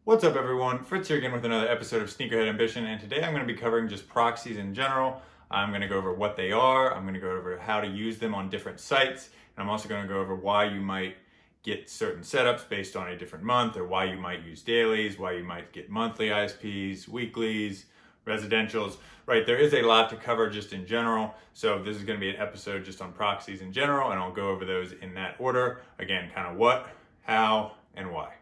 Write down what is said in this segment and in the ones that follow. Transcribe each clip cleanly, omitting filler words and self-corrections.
What's up everyone, Fritz here again with another episode of Sneakerhead Ambition, and today I'm going to be covering just proxies in general. I'm going to go over what they are, I'm going to go over how to use them on different sites, and I'm also going to go over why you might get certain setups based on a different month, or why you might use dailies, why you might get monthly ISPs, weeklies, residentials, right? There is a lot to cover just in general, so this is going to be an episode just on proxies in general, and I'll go over those in that order. Again, kind of what, how, and why.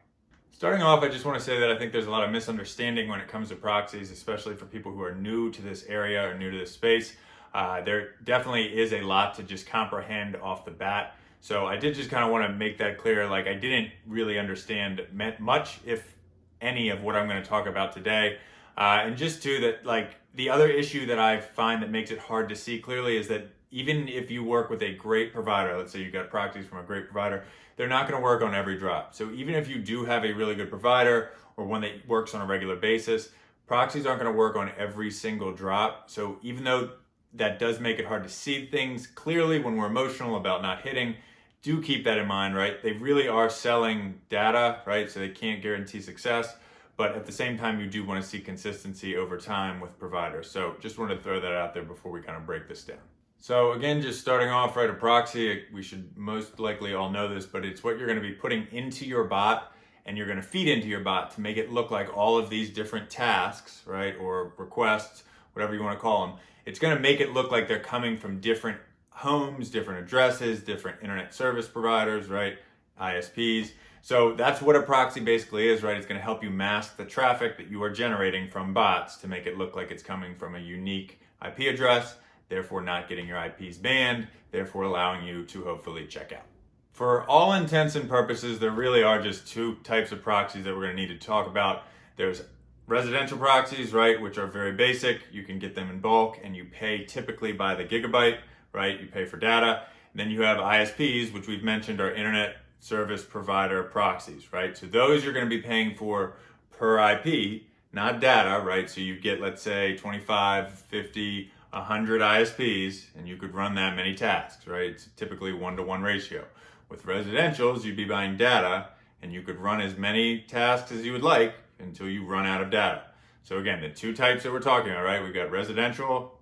Starting off, I just want to say that I think there's a lot of misunderstanding when it comes to proxies, especially for people who are new to this area or new to this space. There definitely is a lot to just comprehend off the bat. So I did just kind of want to make that clear. Like, I didn't really understand much, if any, of what I'm going to talk about today. And just too that, like, the other issue that I find that makes it hard to see clearly is that even if you work with a great provider, let's say you got proxies from a great provider, they're not going to work on every drop. So even if you do have a really good provider or one that works on a regular basis, proxies aren't going to work on every single drop. So even though that does make it hard to see things clearly when we're emotional about not hitting, do keep that in mind, right? They really are selling data, right? So they can't guarantee success. But at the same time, you do want to see consistency over time with providers. So just wanted to throw that out there before we kind of break this down. So again, just starting off, right, a proxy, we should most likely all know this, but it's what you're going to be putting into your bot, and you're going to feed into your bot to make it look like all of these different tasks, right, or requests, whatever you want to call them. It's going to make it look like they're coming from different homes, different addresses, different internet service providers, right, ISPs. So that's what a proxy basically is, right? It's going to help you mask the traffic that you are generating from bots to make it look like it's coming from a unique IP address, therefore not getting your IPs banned, therefore allowing you to hopefully check out. For all intents and purposes, there really are just two types of proxies that we're going to need to talk about. There's residential proxies, right, which are very basic. You can get them in bulk and you pay typically by the gigabyte, right? You pay for data. And then you have ISPs, which we've mentioned are internet service provider proxies, right? So those you're going to be paying for per IP, not data, right? So you get, let's say, 25, 50, 100 ISPs, and you could run that many tasks, right? It's typically 1-to-1 ratio. With residentials, you'd be buying data, and you could run as many tasks as you would like until you run out of data. So again, the two types that we're talking about, right? We've got residential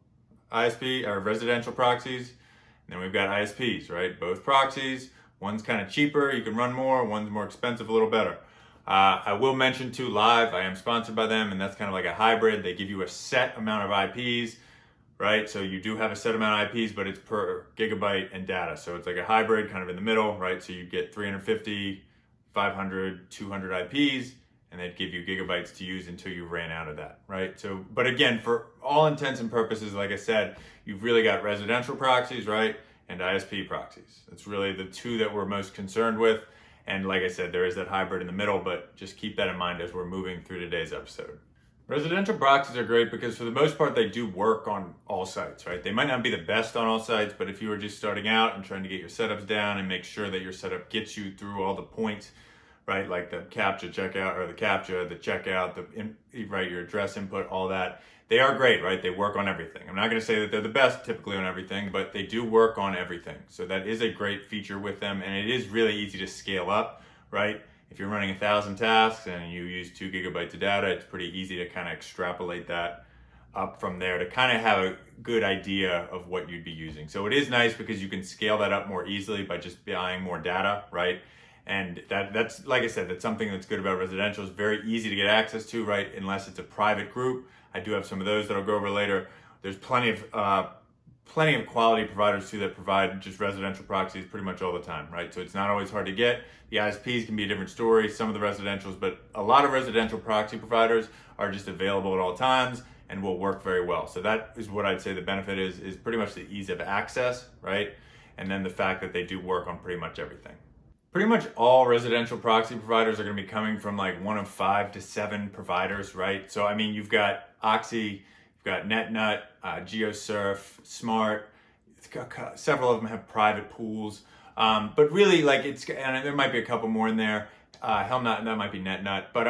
ISP, or residential proxies, and then we've got ISPs, right? Both proxies, one's kind of cheaper, you can run more, one's more expensive, a little better. I will mention too, Live, I am sponsored by them, and that's kind of like a hybrid. They give you a set amount of IPs, right? So you do have a set amount of IPs, but it's per gigabyte and data. So it's like a hybrid kind of in the middle, right? So you get 350, 500, 200 IPs, and they'd give you gigabytes to use until you ran out of that, right? So, but again, for all intents and purposes, like I said, you've really got residential proxies, right? And ISP proxies. That's really the two that we're most concerned with. And like I said, there is that hybrid in the middle, but just keep that in mind as we're moving through today's episode. Residential proxies are great because for the most part, they do work on all sites, right? They might not be the best on all sites, but if you were just starting out and trying to get your setups down and make sure that your setup gets you through all the points, right? Like the CAPTCHA checkout, or the CAPTCHA, the checkout, right, your address input, all that. They are great, right? They work on everything. I'm not going to say that they're the best typically on everything, but they do work on everything. So that is a great feature with them, and it is really easy to scale up, right? If you're running 1,000 tasks and you use 2 gigabytes of data, it's pretty easy to kind of extrapolate that up from there to kind of have a good idea of what you'd be using. So it is nice because you can scale that up more easily by just buying more data, right? And that's, like I said, that's something that's good about residential. It's very easy to get access to, right? Unless it's a private group. I do have some of those that I'll go over later. There's plenty of quality providers too that provide just residential proxies pretty much all the time, right? So it's not always hard to get. The ISPs can be a different story, some of the residentials, but a lot of residential proxy providers are just available at all times and will work very well. So that is what I'd say the benefit is pretty much the ease of access, right? And then the fact that they do work on pretty much everything. Pretty much all residential proxy providers are going to be coming from like one of 5 to 7 providers, right? So I mean, you've got Oxy, you've got NetNut, GeoSurf, Smart. Several of them have private pools, but really, like, and there might be a couple more in there. That might be NetNut, but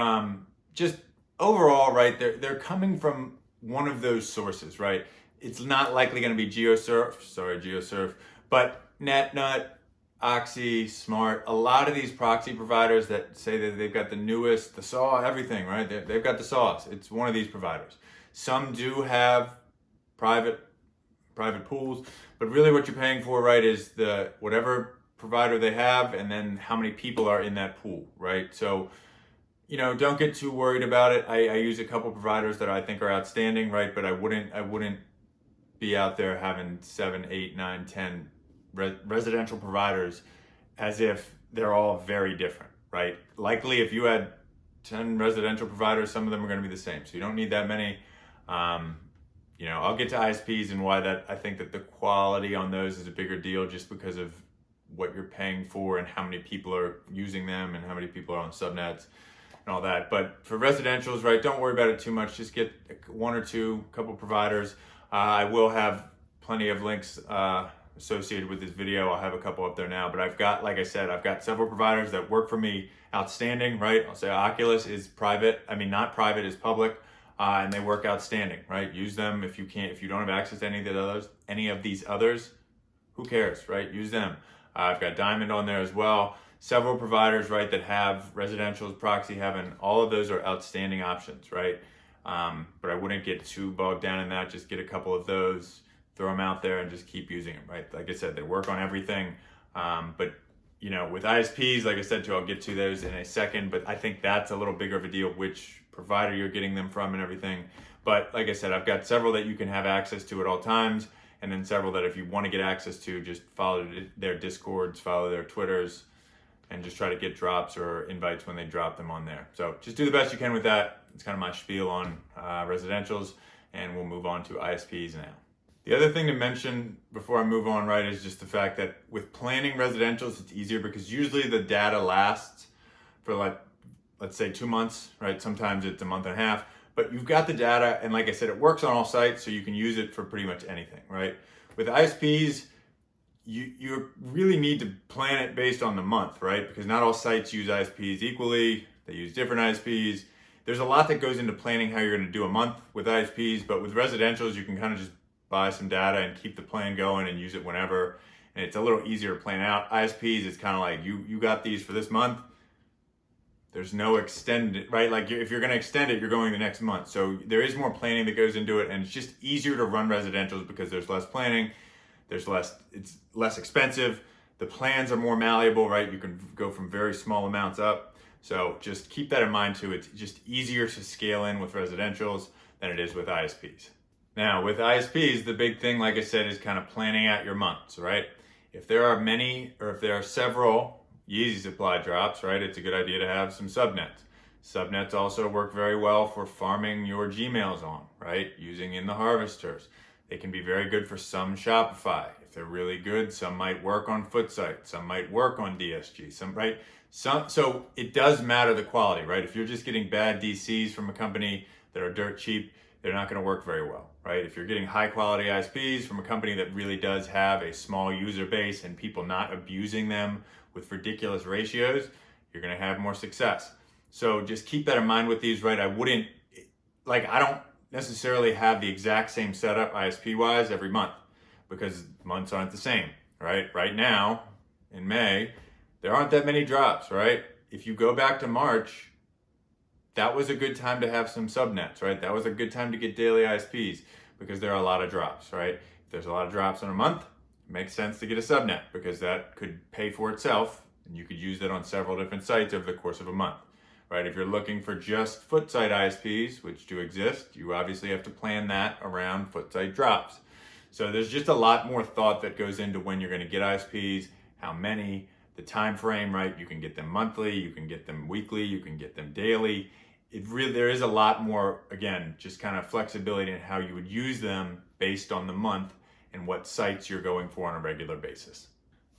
just overall, right? They're coming from one of those sources, right? It's not likely going to be GeoSurf, but NetNut, Oxy, Smart, a lot of these proxy providers that say that they've got the newest, the saw, everything, right? They've got the sauce. It's one of these providers. Some do have private pools, but really what you're paying for, right, is the whatever provider they have and then how many people are in that pool, right? So, you know, don't get too worried about it. I use a couple providers that I think are outstanding, right? But I wouldn't be out there having 7, 8, 9, 10 residential providers as if they're all very different, right? Likely if you had 10 residential providers, some of them are going to be the same. So you don't need that many. You know, I'll get to ISPs and why that I think that the quality on those is a bigger deal just because of what you're paying for and how many people are using them and how many people are on subnets and all that. But for residentials, right, don't worry about it too much. Just get one or two, couple providers. I will have plenty of links associated with this video. I'll have a couple up there now, but I've got, like I said, I've got several providers that work for me outstanding, right? I'll say OCULUS is private. I mean, not private, is public. And they work outstanding, right? Use them if you can't, if you don't have access to any of these others, who cares, right? Use them. I've got Diamond on there as well. Several providers, right, that have residentials, Proxy, having all of those are outstanding options, right? But I wouldn't get too bogged down in that. Just get a couple of those, throw them out there, and just keep using them, right? Like I said, they work on everything. But you know, with ISPs, like I said too, I'll get to those in a second. But I think that's a little bigger of a deal, which provider you're getting them from and everything. But like I said, I've got several that you can have access to at all times, and then several that if you want to get access to, just follow their Discords, follow their Twitters, and just try to get drops or invites when they drop them on there. So just do the best you can with that. It's kind of my spiel on residentials, and we'll move on to ISPs now. The other thing to mention before I move on, right, is just the fact that with planning residentials, it's easier because usually the data lasts for like, let's say 2 months, right? Sometimes it's a month and a half, but you've got the data, and like I said, it works on all sites, so you can use it for pretty much anything, right? With ISPs, you really need to plan it based on the month, right? Because not all sites use ISPs equally. They use different ISPs. There's a lot that goes into planning how you're going to do a month with ISPs, but with residentials, you can kind of just buy some data and keep the plan going and use it whenever. And it's a little easier to plan out. ISPs, it's kind of like you got these for this month. There's no extended, right? Like if you're going to extend it, you're going the next month. So there is more planning that goes into it, and it's just easier to run residentials because there's less planning. It's less expensive. The plans are more malleable, right? You can go from very small amounts up. So just keep that in mind too. It's just easier to scale in with residentials than it is with ISPs. Now with ISPs, the big thing, like I said, is kind of planning out your months, right? If there are many, or if there are several Yeezy supply drops, right, it's a good idea to have some subnets. Subnets also work very well for farming your Gmails on, right? Using in the harvesters. They can be very good for some Shopify. If they're really good, some might work on Footsite, some might work on DSG, some, right? So it does matter the quality, right? If you're just getting bad DCs from a company that are dirt cheap, they're not going to work very well, right? If you're getting high quality ISPs from a company that really does have a small user base and people not abusing them with ridiculous ratios, you're going to have more success. So just keep that in mind with these, right? I don't necessarily have the exact same setup ISP wise every month because months aren't the same, right? Right now in May, there aren't that many drops, right? If you go back to March, that was a good time to have some subnets, right? That was a good time to get daily ISPs because there are a lot of drops, right? If there's a lot of drops in a month, it makes sense to get a subnet because that could pay for itself and you could use that on several different sites over the course of a month, right? If you're looking for just Footsite ISPs, which do exist, you obviously have to plan that around Footsite drops. So there's just a lot more thought that goes into when you're going to get ISPs, how many, the time frame, right? You can get them monthly, you can get them weekly, you can get them daily. There is a lot more, again, just kind of flexibility in how you would use them based on the month and what sites you're going for on a regular basis.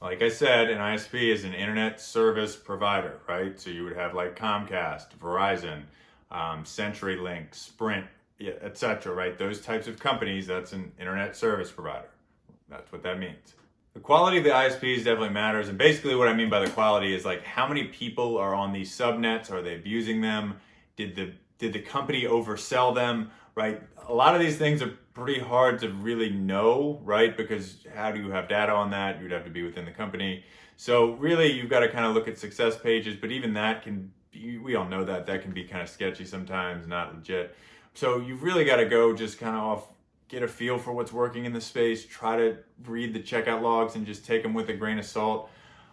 Like I said, an ISP is an internet service provider, right? So you would have like Comcast, Verizon, CenturyLink, Sprint, etc., right? Those types of companies, that's an internet service provider. That's what that means. The quality of the ISPs definitely matters. And basically what I mean by the quality is like how many people are on these subnets? Are they abusing them? Did the company oversell them, right? A lot of these things are pretty hard to really know, right? Because how do you have data on that? You'd have to be within the company. So really, you've got to kind of look at success pages, but even that we all know that can be kind of sketchy sometimes, not legit. So you've really got to go just kind of get a feel for what's working in the space, try to read the checkout logs and just take them with a grain of salt.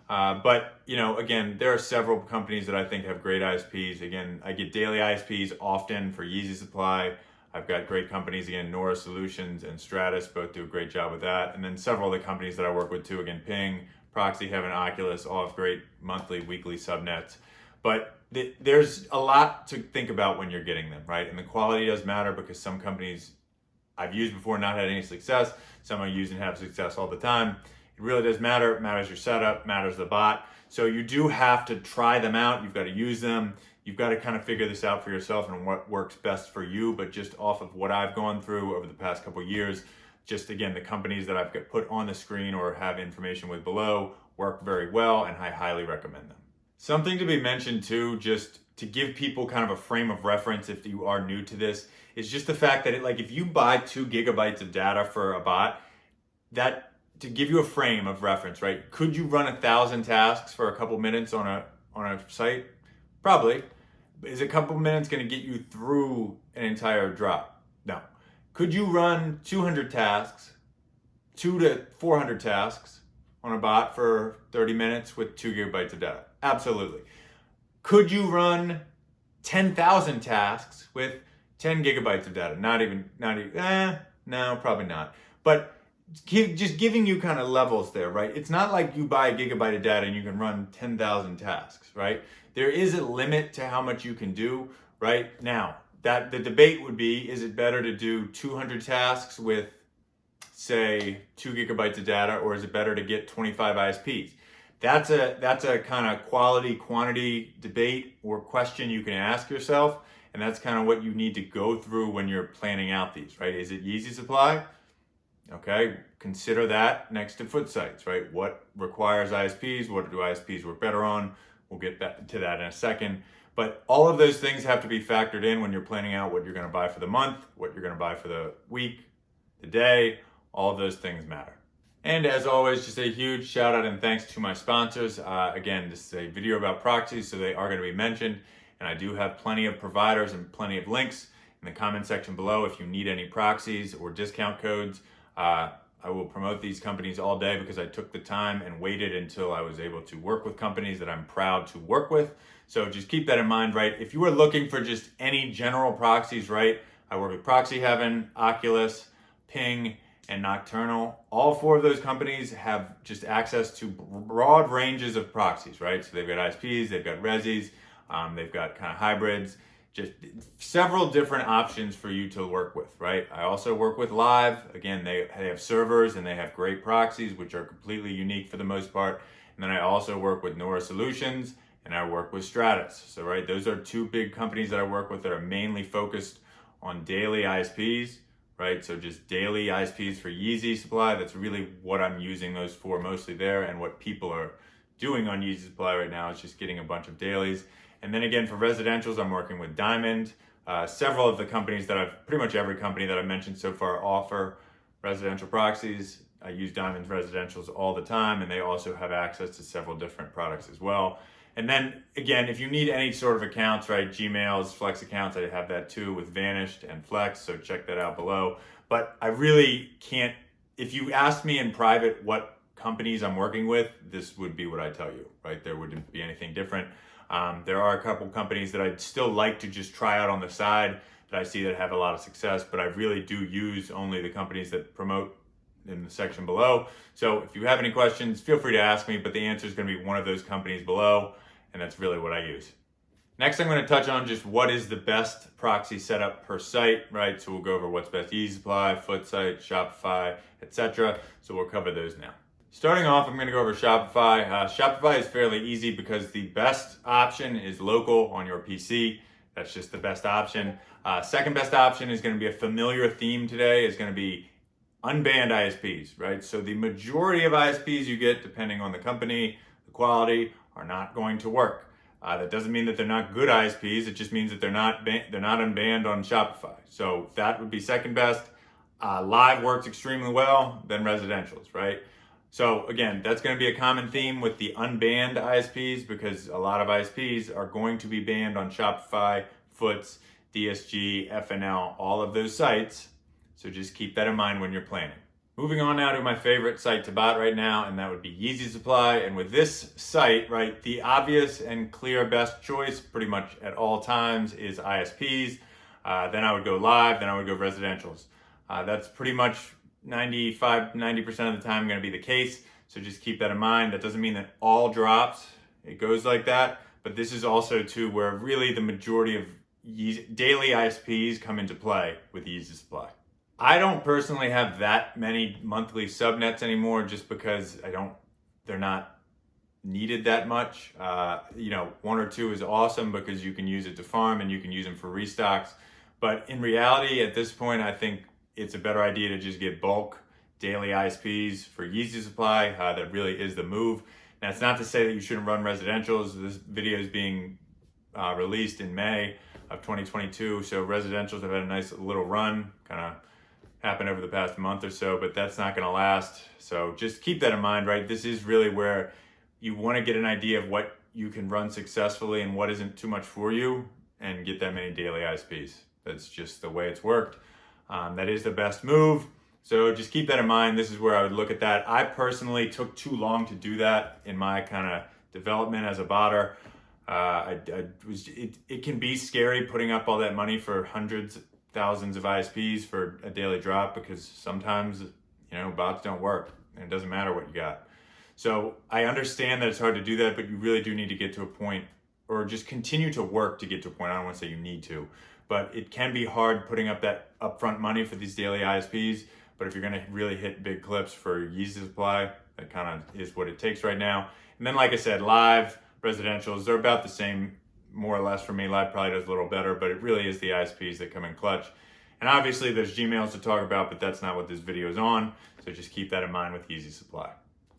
But, again, there are several companies that I think have great ISPs. Again, I get daily ISPs often for Yeezy Supply. I've got great companies, again, NORA Solutions and Stratus both do a great job with that. And then several of the companies that I work with too, again, Ping, Proxy, Heaven, Oculus, all have great monthly, weekly subnets. But there's a lot to think about when you're getting them, right? And the quality does matter because some companies I've used before not had any success. Some I use and have success all the time. It really does matter. It matters your setup, matters the bot. So you do have to try them out. You've got to use them. You've got to kind of figure this out for yourself and what works best for you. But just off of what I've gone through over the past couple of years, just again, the companies that I've got put on the screen or have information with below work very well, and I highly recommend them. Something to be mentioned too, just to give people kind of a frame of reference if you are new to this, is just the fact that if you buy 2 gigabytes of data for a bot, that to give you a frame of reference, right? Could you run 1,000 tasks for a couple minutes on a site? Probably. Is a couple minutes going to get you through an entire drop? No. Could you run 200 tasks, 200 to 400 tasks on a bot for 30 minutes with 2 gigabytes of data? Absolutely. Could you run 10,000 tasks with 10 gigabytes of data? No, probably not. But just giving you kind of levels there, right? It's not like you buy a gigabyte of data and you can run 10,000 tasks, right? There is a limit to how much you can do, right? Now, that the debate would be, is it better to do 200 tasks with, say, 2 gigabytes of data, or is it better to get 25 ISPs? That's a kind of quality quantity debate or question you can ask yourself, and that's kind of what you need to go through when you're planning out these, right? Is it Yeezy Supply? Okay, consider that next to foot sites, right? What requires ISPs? What do ISPs work better on? We'll get back to that in a second. But all of those things have to be factored in when you're planning out what you're going to buy for the month, what you're going to buy for the week, the day. All of those things matter. And as always, just a huge shout out and thanks to my sponsors. Again, this is a video about proxies, so they are going to be mentioned. And I do have plenty of providers and plenty of links in the comment section below if you need any proxies or discount codes. I will promote these companies all day because I took the time and waited until I was able to work with companies that I'm proud to work with. So just keep that in mind, right? If you are looking for just any general proxies, right? I work with Proxy Heaven, Oculus, Ping, and Nocturnal. All 4 of those companies have just access to broad ranges of proxies, right? So they've got ISPs, they've got resis, they've got kind of hybrids, just several different options for you to work with, right? I also work with Live. Again, they have servers and they have great proxies, which are completely unique for the most part. And then I also work with NORA Solutions and I work with Stratus. So, right, those are 2 big companies that I work with that are mainly focused on daily ISPs, right? So just daily ISPs for Yeezy Supply. That's really what I'm using those for mostly there, and what people are doing on Yeezy Supply right now is just getting a bunch of dailies. And then again, for residentials, I'm working with Diamond. Several of the companies pretty much every company that I've mentioned so far offer residential proxies. I use Diamond's residentials all the time, and they also have access to several different products as well. And then again, if you need any sort of accounts, right, Gmails, FLX Accounts, I have that too with Vanished and Flex, so check that out below. But I really can't, if you asked me in private what companies I'm working with, this would be what I tell you, right? There wouldn't be anything different. There are a couple companies that I'd still like to just try out on the side that I see that have a lot of success, but I really do use only the companies that promote in the section below. So if you have any questions, feel free to ask me, but the answer is going to be one of those companies below, and that's really what I use. Next, I'm going to touch on just what is the best proxy setup per site, right? So we'll go over what's best Yeezy Supply, Foot Site, Shopify, etc. So we'll cover those now. Starting off, I'm going to go over Shopify. Shopify is fairly easy because the best option is local on your PC. That's just the best option. Second best option is going to be a familiar theme today, is going to be unbanned ISPs, right? So the majority of ISPs you get, depending on the company, the quality, are not going to work. That doesn't mean that they're not good ISPs. It just means that they're not unbanned on Shopify. So that would be second best. Live works extremely well, then residentials, right? So again, that's going to be a common theme with the unbanned ISPs, because a lot of ISPs are going to be banned on Shopify, Foots, DSG, FNL, all of those sites. So just keep that in mind when you're planning. Moving on now to my favorite site to bot right now, and that would be Yeezy Supply. And with this site, right, the obvious and clear best choice pretty much at all times is ISPs. Then I would go live, then I would go residentials. That's pretty much 90% of the time going to be the case. So just keep that in mind. That doesn't mean that all drops, it goes like that. But this is also too where really the majority of daily ISPs come into play with Yeezy Supply. I don't personally have that many monthly subnets anymore, just because they're not needed that much. One or two is awesome because you can use it to farm and you can use them for restocks. But in reality, at this point, I think it's a better idea to just get bulk daily ISPs for Yeezy Supply. That really is the move. Now, it's not to say that you shouldn't run residentials. This video is being released in May of 2022. So residentials have had a nice little run, kind of happened over the past month or so, but that's not going to last. So just keep that in mind, right? This is really where you want to get an idea of what you can run successfully and what isn't too much for you, and get that many daily ISPs. That's just the way it's worked. That is the best move. So just keep that in mind. This is where I would look at that. I personally took too long to do that in my kind of development as a botter. It can be scary putting up all that money for hundreds, thousands of ISPs for a daily drop, because sometimes, bots don't work and it doesn't matter what you got. So I understand that it's hard to do that, but you really do need to get to a point, or just continue to work to get to a point. I don't want to say you need to, but it can be hard putting up that upfront money for these daily ISPs. But if you're going to really hit big clips for Yeezy Supply, that kind of is what it takes right now. And then, like I said, live residentials, they're about the same, more or less for me. Live probably does a little better, but it really is the ISPs that come in clutch. And obviously there's Gmails to talk about, but that's not what this video is on. So just keep that in mind with Yeezy Supply.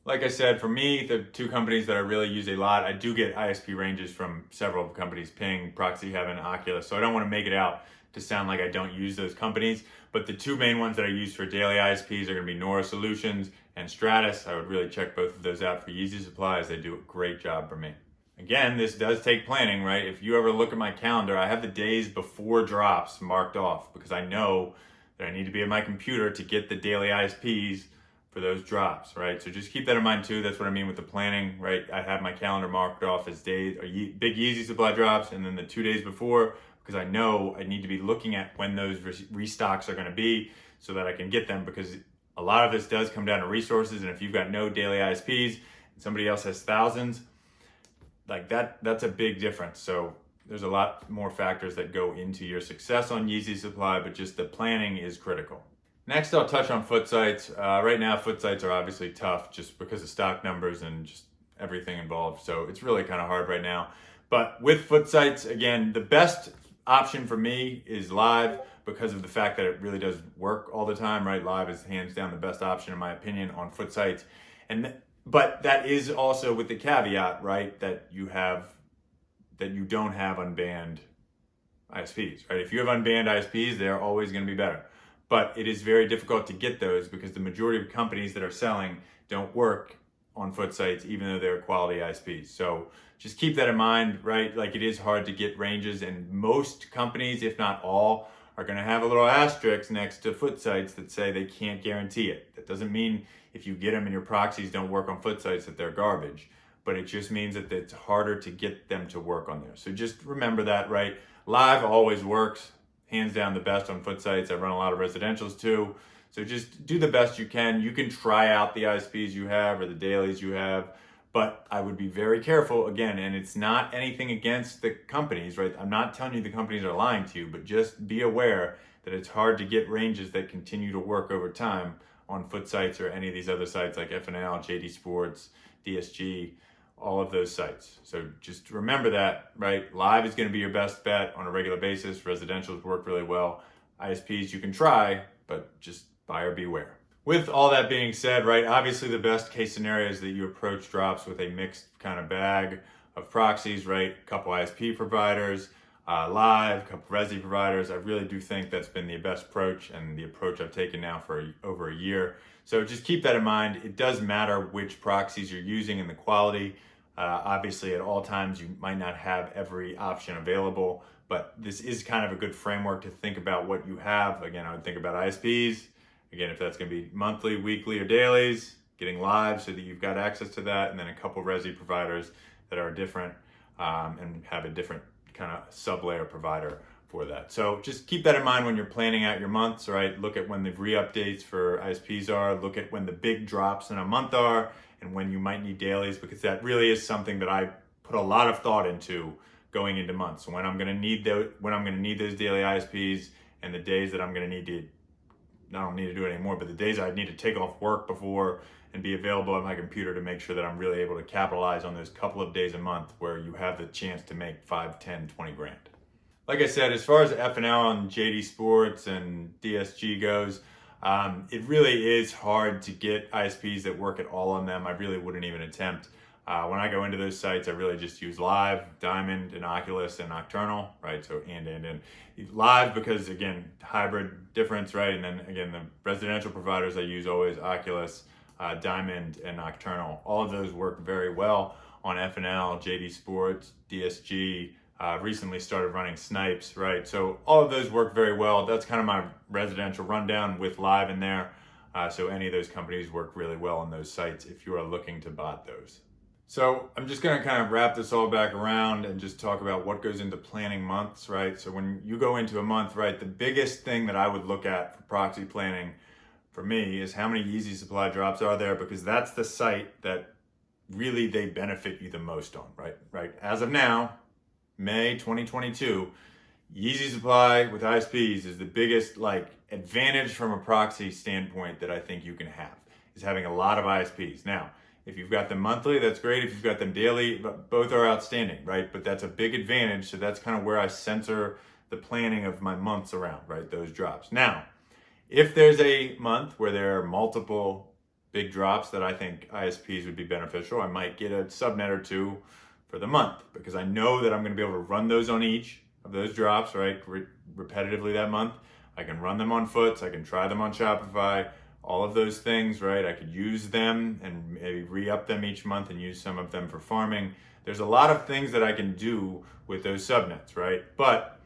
Like I said, for me, the two companies that I really use a lot, I do get ISP ranges from several companies, Ping, Proxy, Heaven, OCULUS. So I don't want to make it out to sound like I don't use those companies. But the two main ones that I use for daily ISPs are going to be NORA Solutions and Stratus. I would really check both of those out for Yeezy Supply, as they do a great job for me. Again, this does take planning, right? If you ever look at my calendar, I have the days before drops marked off, because I know that I need to be at my computer to get the daily ISPs for those drops, right? So just keep that in mind too. That's what I mean with the planning, right? I have my calendar marked off as days, or big Yeezy Supply drops, and then the 2 days before, because I know I need to be looking at when those restocks are going to be, so that I can get them, because a lot of this does come down to resources. And if you've got no daily ISPs and somebody else has thousands, like that's a big difference. So there's a lot more factors that go into your success on Yeezy Supply, but just the planning is critical. Next, I'll touch on foot sites. Right now, foot sites are obviously tough just because of stock numbers and just everything involved. So it's really kind of hard right now. But with foot sites, again, the best option for me is live, because of the fact that it really does work all the time, right? Live is hands down the best option, in my opinion, on foot sites. But that is also with the caveat, right, that you don't have unbanned ISPs, right? If you have unbanned ISPs, they're always going to be better. But it is very difficult to get those, because the majority of companies that are selling don't work on foot sites, even though they're quality ISPs. So just keep that in mind, right? Like, it is hard to get ranges, and most companies, if not all, are going to have a little asterisk next to foot sites that say they can't guarantee it. That doesn't mean if you get them and your proxies don't work on foot sites that they're garbage, but it just means that it's harder to get them to work on there. So just remember that, right? Live always works, hands down the best on foot sites. I run a lot of residentials too. So just do the best you can. You can try out the ISPs you have or the dailies you have, but I would be very careful again. And it's not anything against the companies, right? I'm not telling you the companies are lying to you, but just be aware that it's hard to get ranges that continue to work over time on foot sites or any of these other sites like FNL, JD Sports, DSG, all of those sites. So just remember that, right? Live is going to be your best bet on a regular basis. Residentials work really well. ISPs you can try, but just buyer beware. With all that being said, right, obviously the best case scenario is that you approach drops with a mixed kind of bag of proxies, right? A couple ISP providers, live, a couple resi providers. I really do think that's been the best approach, and the approach I've taken now for over a year. So just keep that in mind. It does matter which proxies you're using and the quality. Obviously, at all times, you might not have every option available, but this is kind of a good framework to think about what you have. Again, I would think about ISPs. Again, if that's going to be monthly, weekly, or dailies, getting live so that you've got access to that, and then a couple resi providers that are different and have a different kind of sub-layer provider for that. So just keep that in mind when you're planning out your months, right? Look at when the re-updates for ISPs are, look at when the big drops in a month are, and when you might need dailies, because that really is something that I put a lot of thought into going into months. When I'm going to need those daily ISPs, and the days that I'm going to need to, I don't need to do it anymore, but the days I need to take off work before and be available at my computer to make sure that I'm really able to capitalize on those couple of days a month where you have the chance to make 5, 10, 20 grand. Like I said, as far as FNL and JD Sports and DSG goes, it really is hard to get ISPs that work at all on them. I really wouldn't even attempt. When I go into those sites, I really just use Live, Diamond, and OCULUS, and NOCTURNAL, right? So and Live, because again, hybrid difference, right? And then again, the residential providers I use always OCULUS, Diamond, and NOCTURNAL. All of those work very well on FNL, JD Sports, DSG. Recently started running Snipes, right? So all of those work very well. That's kind of my residential rundown with Live in there. So any of those companies work really well on those sites if you are looking to bot those. So I'm just gonna kind of wrap this all back around and just talk about what goes into planning months, right? So when you go into a month, right, the biggest thing that I would look at for proxy planning for me is how many Yeezy supply drops are there, because that's the site that really they benefit you the most on, right? As of now, May 2022, Yeezy supply with ISPs is the biggest advantage from a proxy standpoint that I think you can have, is having a lot of ISPs. Now, if you've got them monthly, that's great. If you've got them daily, both are outstanding, right? But that's a big advantage. So that's kind of where I center the planning of my months around, right? Those drops. Now, if there's a month where there are multiple big drops that I think ISPs would be beneficial, I might get a subnet or two for the month, because I know that I'm going to be able to run those on each of those drops, right? Repetitively that month. I can run them on Foots. I can try them on Shopify. All of those things, right? I could use them and maybe re-up them each month and use some of them for farming. There's a lot of things that I can do with those subnets, right? But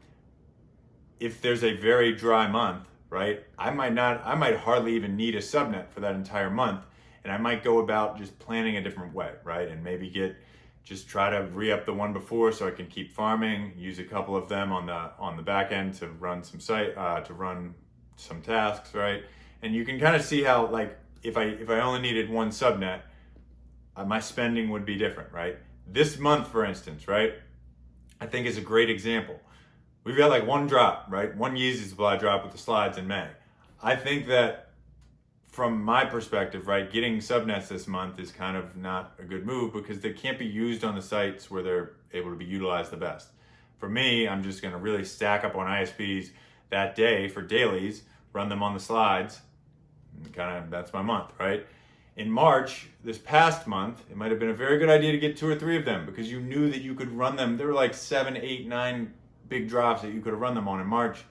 if there's a very dry month, right, I might hardly even need a subnet for that entire month. And I might go about just planning a different way, right? And maybe just try to re-up the one before so I can keep farming, use a couple of them on the back end to run some tasks, right? And you can kind of see how, if I only needed one subnet, my spending would be different, right? This month, for instance, right, I think is a great example. We've got one drop, right? One Yeezy supply drop with the slides in May. I think that from my perspective, right, getting subnets this month is kind of not a good move, because they can't be used on the sites where they're able to be utilized the best. For me, I'm just gonna really stack up on ISPs that day for dailies, run them on the slides, and that's my month, right? In March, this past month, it might have been a very good idea to get 2 or 3 of them, because you knew that you could run them. There were 7, 8, 9 big drops that you could have run them on in March.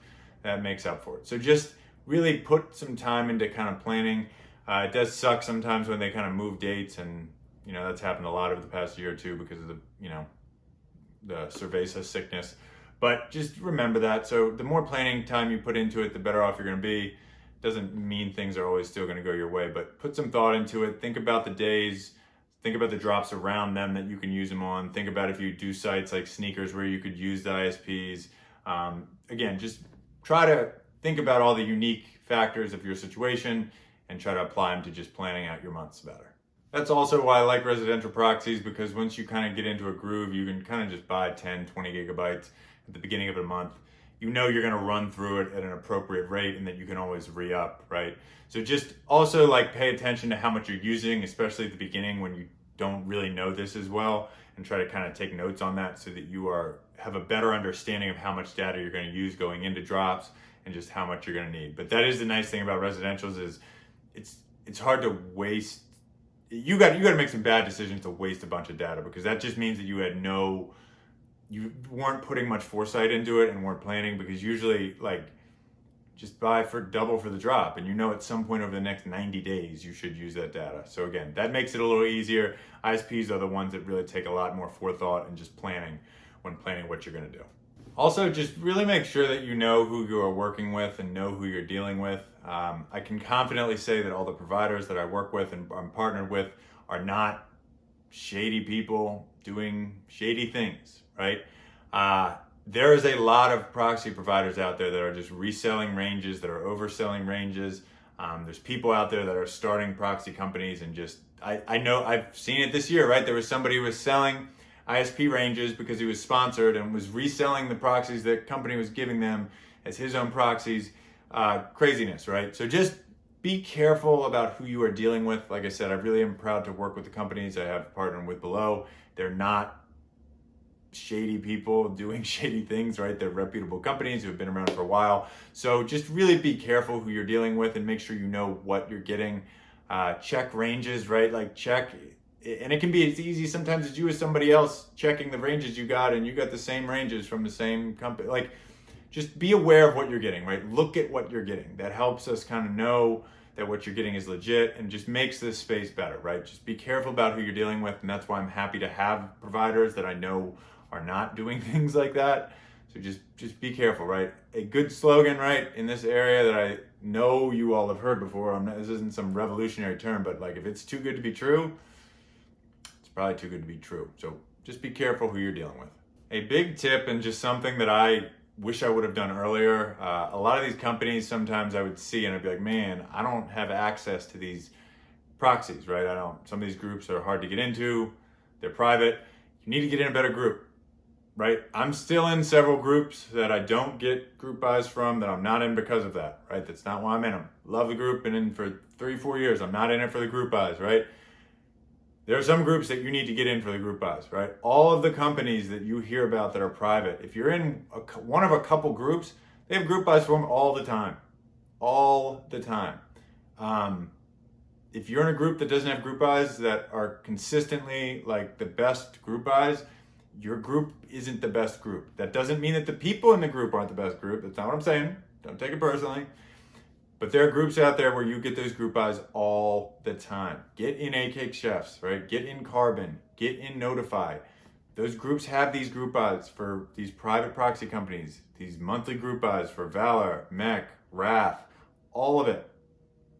That makes up for it. So just really put some time into kind of planning. It does suck sometimes when they kind of move dates, and that's happened a lot over the past year or two because of the cerveza sickness. But just remember that. So the more planning time you put into it, the better off you're going to be. Doesn't mean things are always still going to go your way, but put some thought into it. Think about the days. Think about the drops around them that you can use them on. Think about if you do sites like Sneakers where you could use the ISPs. Again, just try to think about all the unique factors of your situation and try to apply them to just planning out your months better. That's also why I like residential proxies, because once you kind of get into a groove, you can kind of just buy 10, 20 gigabytes at the beginning of a month. You're going to run through it at an appropriate rate, and that you can always re-up, right? So just also pay attention to how much you're using, especially at the beginning when you don't really know this as well, and try to kind of take notes on that so that you have a better understanding of how much data you're going to use going into drops and just how much you're going to need. But that is the nice thing about residentials, is it's hard to waste. You got to make some bad decisions to waste a bunch of data, because that just means that you weren't putting much foresight into it and weren't planning, because usually just buy for double for the drop. And you know at some point over the next 90 days, you should use that data. So again, that makes it a little easier. ISPs are the ones that really take a lot more forethought and just planning when planning what you're gonna do. Also, just really make sure that you know who you are working with and know who you're dealing with. I can confidently say that all the providers that I work with and I'm partnered with are not shady people doing shady things, right? There is a lot of proxy providers out there that are just reselling ranges, that are overselling ranges. There's people out there that are starting proxy companies and just, I know I've seen it this year, right? There was somebody who was selling ISP ranges because he was sponsored and was reselling the proxies that company was giving them as his own proxies. Craziness, right? So just be careful about who you are dealing with. Like I said, I really am proud to work with the companies I have partnered with below. They're not shady people doing shady things, right? They're reputable companies who have been around for a while. So just really be careful who you're dealing with and make sure you know what you're getting. Check ranges, right? Like check, and it can be as easy sometimes as you as somebody else checking the ranges you got and you got the same ranges from the same company. Like just be aware of what you're getting, right? Look at what you're getting. That helps us kind of know that what you're getting is legit and just makes this space better, right? Just be careful about who you're dealing with. And that's why I'm happy to have providers that I know are not doing things like that. So just be careful, right? A good slogan, right, in this area that I know you all have heard before. This isn't some revolutionary term, but like if it's too good to be true, it's probably too good to be true. So just be careful who you're dealing with. A big tip, and just something that I wish I would have done earlier. A lot of these companies, sometimes I would see and I'd be like, man, I don't have access to these proxies, right? Some of these groups are hard to get into. They're private. You need to get in a better group, right? I'm still in several groups that I don't get group buys from, that I'm not in because of that, right? That's not why I'm in them. Love the group, been in for 3-4 years. I'm not in it for the group buys, right? There are some groups that you need to get in for the group buys, right? All of the companies that you hear about that are private, if you're in one of a couple groups, they have group buys for them all the time. All the time. If you're in a group that doesn't have group buys that are consistently like the best group buys, your group isn't the best group. That doesn't mean that the people in the group aren't the best group. That's not what I'm saying. Don't take it personally. But there are groups out there where you get those group buys all the time. Get in A-Cake Chefs, right? Get in Carbon, get in Notify. Those groups have these group buys for these private proxy companies, these monthly group buys for Valor, Mech, Wrath, all of it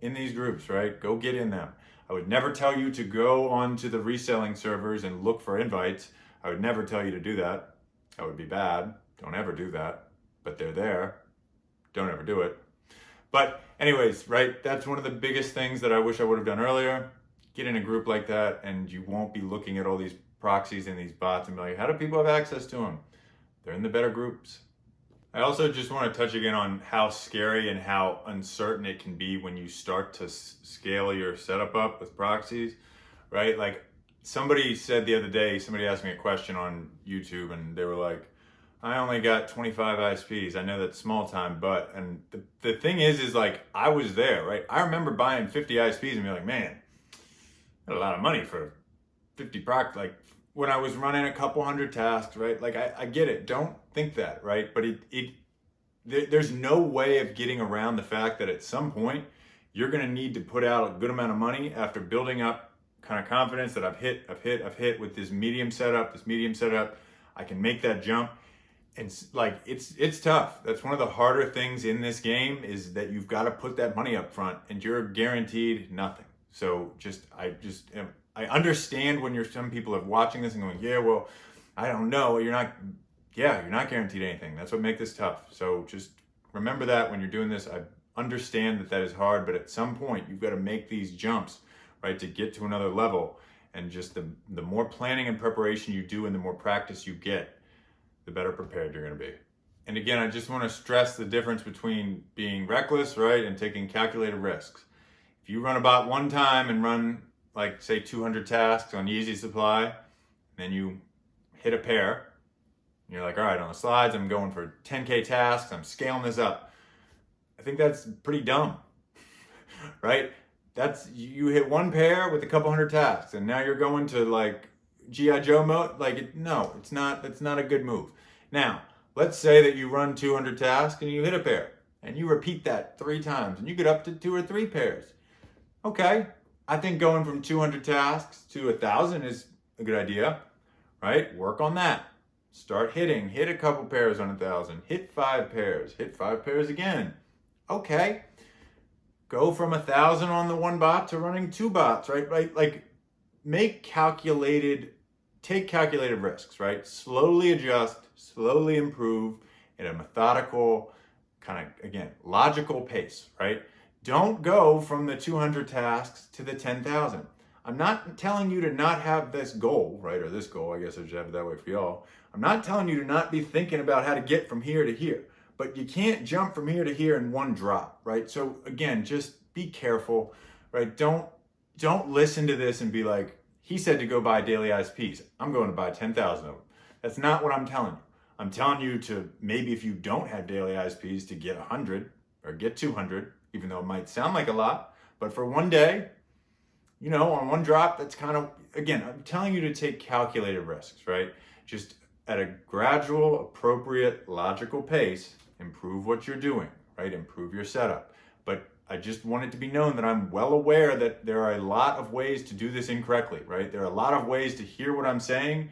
in these groups, right? Go get in them. I would never tell you to go onto the reselling servers and look for invites. I would never tell you to do that. That would be bad. Don't ever do that. But they're there. Don't ever do it. But anyways, right, that's one of the biggest things that I wish I would have done earlier. Get in a group like that and you won't be looking at all these proxies and these bots and be like, how do people have access to them? They're in the better groups. I also just want to touch again on how scary and how uncertain it can be when you start to scale your setup up with proxies, right? Like somebody said the other day, somebody asked me a question on YouTube and they were like, I only got 25 ISPs. I know that's small time, but, and the thing is like, I was there, right? I remember buying 50 ISPs and be like, man, that's a lot of money for 50 proc, like when I was running a couple hundred tasks, right? Like I get it. Don't think that, right? But there's no way of getting around the fact that at some point you're going to need to put out a good amount of money after building up kind of confidence that I've hit with this medium setup, I can make that jump. And like, it's tough. That's one of the harder things in this game is that you've got to put that money up front and you're guaranteed nothing. So I understand when some people are watching this and going, yeah, well, I don't know. You're not guaranteed anything. That's what makes this tough. So just remember that when you're doing this. I understand that is hard, but at some point you've got to make these jumps, right, to get to another level. And just the more planning and preparation you do and the more practice you get, the better prepared you're going to be. And again, I just want to stress the difference between being reckless, right, and taking calculated risks. If you run a bot one time and run like say 200 tasks on easy supply, then you hit a pair, and you're like, all right, on the slides, I'm going for 10K tasks, I'm scaling this up. I think that's pretty dumb, right? You hit one pair with a couple hundred tasks, and now you're going to like G.I. Joe mode. Like, no, it's not a good move. Now, let's say that you run 200 tasks and you hit a pair, and you repeat that 3 times and you get up to 2 or 3 pairs. Okay, I think going from 200 tasks to 1,000 is a good idea, right? Work on that. Start hitting, hit a couple pairs on 1,000, hit 5 pairs, hit 5 pairs again. Okay, go from 1,000 on the 1 bot to running 2 bots, right? Like take calculated risks, right? Slowly adjust, slowly improve at a methodical, kind of, again, logical pace, right? Don't go from the 200 tasks to the 10,000. I'm not telling you to not have this goal, right? Or this goal, I guess I should have it that way for y'all. I'm not telling you to not be thinking about how to get from here to here, but you can't jump from here to here in one drop, right? So again, just be careful, right? Don't listen to this and be like, he said to go buy daily ISPs. I'm going to buy 10,000 of them. That's not what I'm telling you. I'm telling you to, maybe if you don't have daily ISPs, to get 100 or get 200, even though it might sound like a lot, but for one day, you know, on one drop, that's kind of, again, I'm telling you to take calculated risks, right? Just at a gradual, appropriate, logical pace, improve what you're doing, right? Improve your setup. But I just want it to be known that I'm well aware that there are a lot of ways to do this incorrectly, right? There are a lot of ways to hear what I'm saying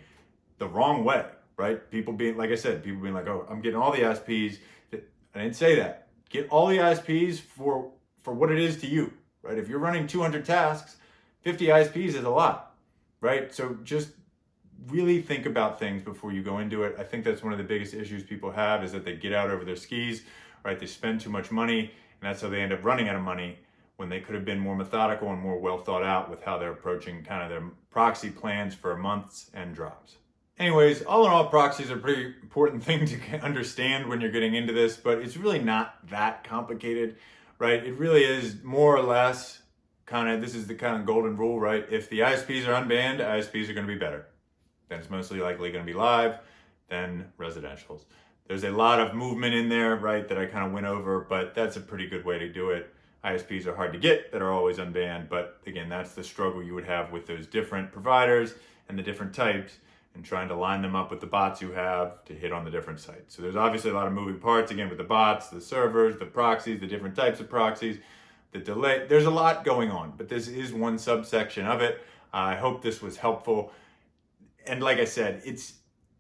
the wrong way, right? People being, like I said, people being like, oh, I'm getting all the ISPs. I didn't say that. Get all the ISPs for what it is to you, right? If you're running 200 tasks, 50 ISPs is a lot, right? So just really think about things before you go into it. I think that's one of the biggest issues people have, is that they get out over their skis, right? They spend too much money, and that's how they end up running out of money, when they could have been more methodical and more well thought out with how they're approaching kind of their proxy plans for months and drops. Anyways, all in all, proxies are a pretty important thing to understand when you're getting into this, but it's really not that complicated, right? It really is more or less kind of, this is the kind of golden rule, right? If the ISPs are unbanned, ISPs are going to be better. Then it's mostly likely going to be live, then residentials. There's a lot of movement in there, right, that I kind of went over, but that's a pretty good way to do it. ISPs are hard to get that are always unbanned, but again, that's the struggle you would have with those different providers and the different types, and trying to line them up with the bots you have to hit on the different sites. So there's obviously a lot of moving parts, again, with the bots, the servers, the proxies, the different types of proxies, the delay. There's a lot going on, but this is one subsection of it. I hope this was helpful. And like I said, it's,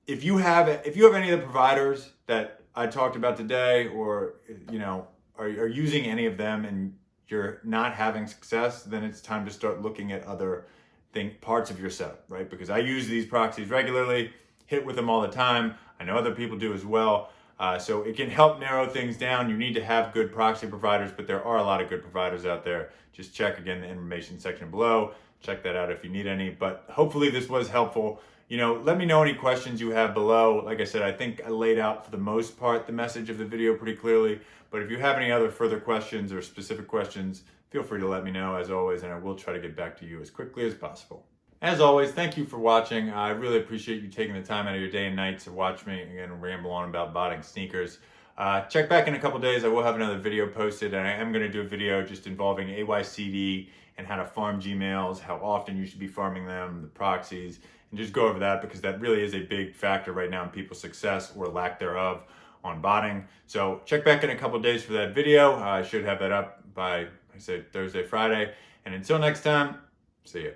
if you have any of the providers that I talked about today, or, you know, are using any of them and you're not having success, then it's time to start looking at other parts of your setup, right? Because I use these proxies regularly, hit with them all the time. I know other people do as well. So it can help narrow things down. You need to have good proxy providers, but there are a lot of good providers out there. Just check, again, the information section below. Check that out if you need any, but hopefully this was helpful. You know, let me know any questions you have below. Like I said, I think I laid out for the most part the message of the video pretty clearly, but if you have any other further questions or specific questions, feel free to let me know, as always, and I will try to get back to you as quickly as possible. As always, thank you for watching. I really appreciate you taking the time out of your day and night to watch me, again, ramble on about botting sneakers. Check back in a couple days. I will have another video posted, and I am going to do a video just involving AYCD and how to farm Gmails, how often you should be farming them, the proxies, and just go over that, because that really is a big factor right now in people's success or lack thereof on botting. So check back in a couple days for that video. I should have that up by, like I said, Thursday, Friday. And until next time, see ya.